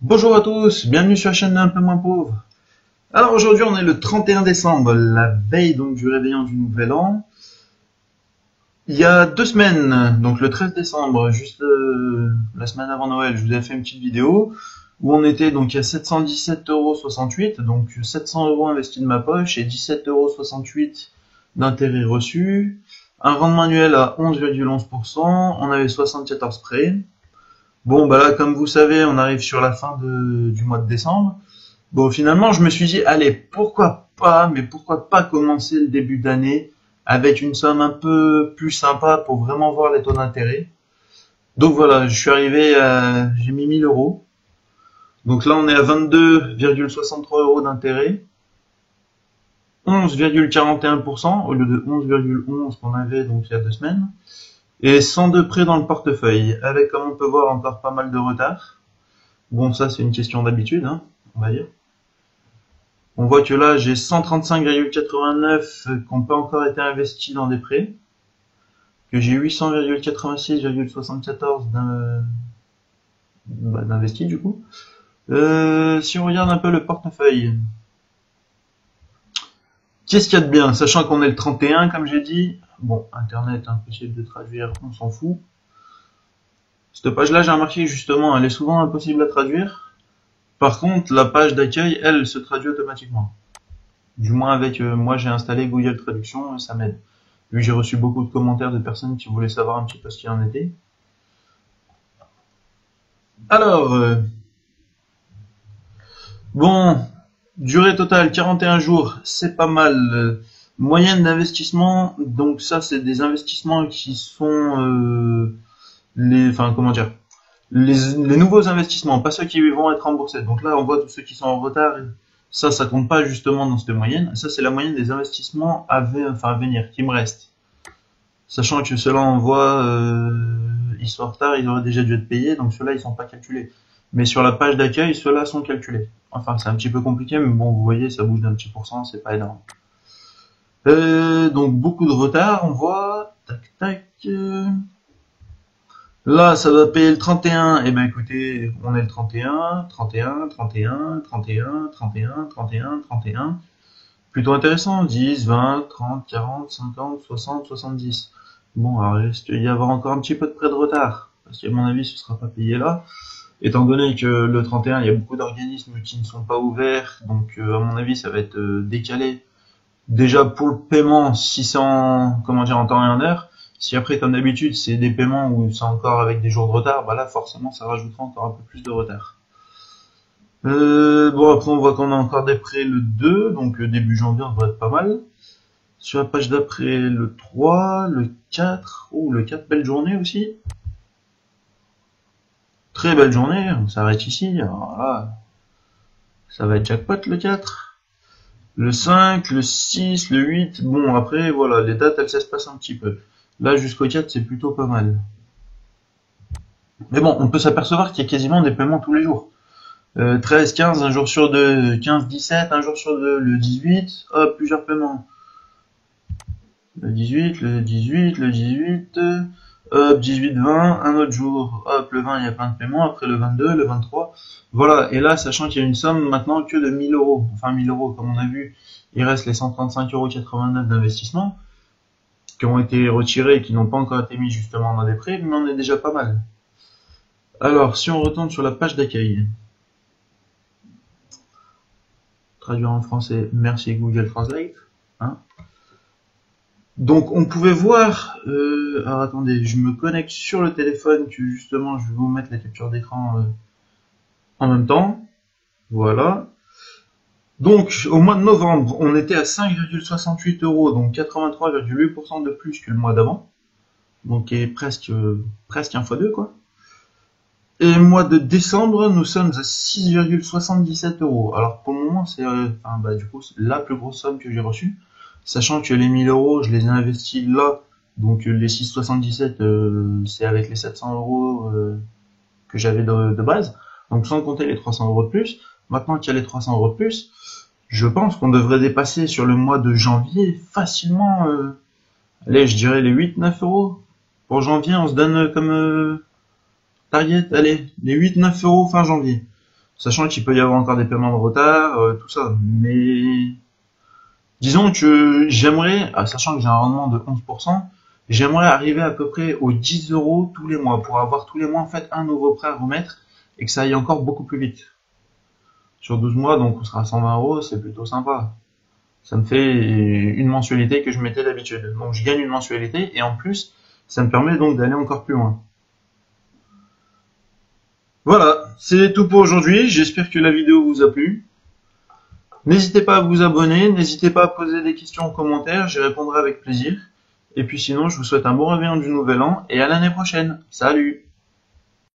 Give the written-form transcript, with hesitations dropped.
Bonjour à tous, bienvenue sur la chaîne d'un peu moins pauvre. Alors aujourd'hui on est le 31 décembre, la veille donc du réveillon du nouvel an. Il y a 2 semaines, donc le 13 décembre, juste la semaine avant Noël, je vous avais fait une petite vidéo où on était donc à 717,68 €, donc 700 € investis de ma poche et 17,68 € d'intérêt reçu. Un rendement annuel à 11,11%, on avait 74 prêts. Bon, bah là, comme vous savez, on arrive sur la fin du mois de décembre. Bon, finalement, je me suis dit, allez, pourquoi pas commencer le début d'année avec une somme un peu plus sympa pour vraiment voir les taux d'intérêt. Donc voilà, je suis arrivé à, j'ai mis 1000 euros. Donc là, on est à 22,63 € d'intérêt. 11,41% au lieu de 11,11 qu'on avait donc il y a 2 semaines. Et 102 prêts dans le portefeuille, avec comme on peut voir encore pas mal de retard. Bon, ça c'est une question d'habitude, hein, on va dire. On voit que là j'ai 135,89 qui n'ont pas encore été investis dans des prêts, que j'ai 800,86,74 d'investis du coup. Si on regarde un peu le portefeuille, qu'est-ce qu'il y a de bien, sachant qu'on est le 31 comme j'ai dit. Bon, internet impossible de traduire, on s'en fout. Cette page-là, j'ai remarqué justement, elle est souvent impossible à traduire. Par contre, la page d'accueil, elle, se traduit automatiquement. Du moins avec moi, j'ai installé Google Traduction et ça m'aide. Vu que j'ai reçu beaucoup de commentaires de personnes qui voulaient savoir un petit peu ce qu'il en était. Alors, bon, durée totale 41 jours, c'est pas mal. Moyenne d'investissement, donc ça, c'est des investissements qui sont comment dire, les nouveaux investissements, pas ceux qui vont être remboursés. Donc là, on voit tous ceux qui sont en retard. Ça compte pas justement dans cette moyenne. Ça, c'est la moyenne des investissements à venir, qui me restent. Sachant que ceux-là, on voit, ils sont en retard, ils auraient déjà dû être payés, donc ceux-là, ils sont pas calculés. Mais sur la page d'accueil, ceux-là sont calculés. Enfin, c'est un petit peu compliqué, mais bon, vous voyez, ça bouge d'un petit pourcent, c'est pas énorme. Donc beaucoup de retard, on voit. Tac, tac. Là, ça va payer le 31. Eh ben écoutez, on est le 31, 31, 31, 31, 31, 31, 31. Plutôt intéressant. 10, 20, 30, 40, 50, 60, 70. Bon, alors il risque d'y avoir encore un petit peu de prêt de retard. Parce qu'à mon avis, ce ne sera pas payé là. Étant donné que le 31, il y a beaucoup d'organismes qui ne sont pas ouverts. Donc, à mon avis, ça va être décalé. Déjà pour le paiement, si c'est en temps et en heure. Si après, comme d'habitude, c'est des paiements où c'est encore avec des jours de retard, bah là, forcément, ça rajoutera encore un peu plus de retard. Bon, après, on voit qu'on a encore des prêts le 2, donc début janvier, on devrait être pas mal. Sur la page d'après, le 3, le 4, oh, le 4, belle journée aussi. Très belle journée, on s'arrête ici, alors là, ça va être jackpot le 4. Le 5, le 6, le 8, bon après voilà, les dates elles s'espacent un petit peu. Là jusqu'au 4 c'est plutôt pas mal. Mais bon, on peut s'apercevoir qu'il y a quasiment des paiements tous les jours. 13, 15, un jour sur deux, 15, 17, un jour sur deux, le 18, hop, plusieurs paiements. Le 18, le 18, le 18, hop, 18, 20, un autre jour, hop, le 20, il y a plein de paiements, après le 22, le 23, voilà, et là, sachant qu'il y a une somme maintenant que de 1000 euros, enfin 1000 euros, comme on a vu, il reste les 135,89 € d'investissement, qui ont été retirés et qui n'ont pas encore été mis justement dans des prêts, mais on est déjà pas mal. Alors, si on retourne sur la page d'accueil, traduire en français, merci Google Translate, hein. Donc on pouvait voir, alors attendez, je me connecte sur le téléphone que justement je vais vous mettre la capture d'écran en même temps, voilà. Donc au mois de novembre, on était à 5,68 €, donc 83,8% de plus que le mois d'avant, donc est presque 1 x 2 quoi. Et le mois de décembre, nous sommes à 6,77 €. Alors pour le moment, c'est du coup, c'est la plus grosse somme que j'ai reçue. Sachant que les 1000 euros, je les ai investis là, donc les 6,77, c'est avec les 700 euros que j'avais de base, donc sans compter les 300 euros de plus. Maintenant qu'il y a les 300 euros de plus, je pense qu'on devrait dépasser sur le mois de janvier facilement, allez, je dirais les 8-9 euros. Pour janvier, on se donne comme target, allez, les 8-9 euros fin janvier. Sachant qu'il peut y avoir encore des paiements de retard, tout ça. Mais disons que j'aimerais, sachant que j'ai un rendement de 11%, j'aimerais arriver à peu près aux 10 euros tous les mois pour avoir tous les mois en fait un nouveau prêt à remettre et que ça aille encore beaucoup plus vite. Sur 12 mois, donc on sera à 120 euros, c'est plutôt sympa. Ça me fait une mensualité que je mettais d'habitude. Donc je gagne une mensualité et en plus, ça me permet donc d'aller encore plus loin. Voilà, c'est tout pour aujourd'hui. J'espère que la vidéo vous a plu. N'hésitez pas à vous abonner, n'hésitez pas à poser des questions en commentaire, j'y répondrai avec plaisir. Et puis sinon, je vous souhaite un bon réveillon du nouvel an et à l'année prochaine. Salut!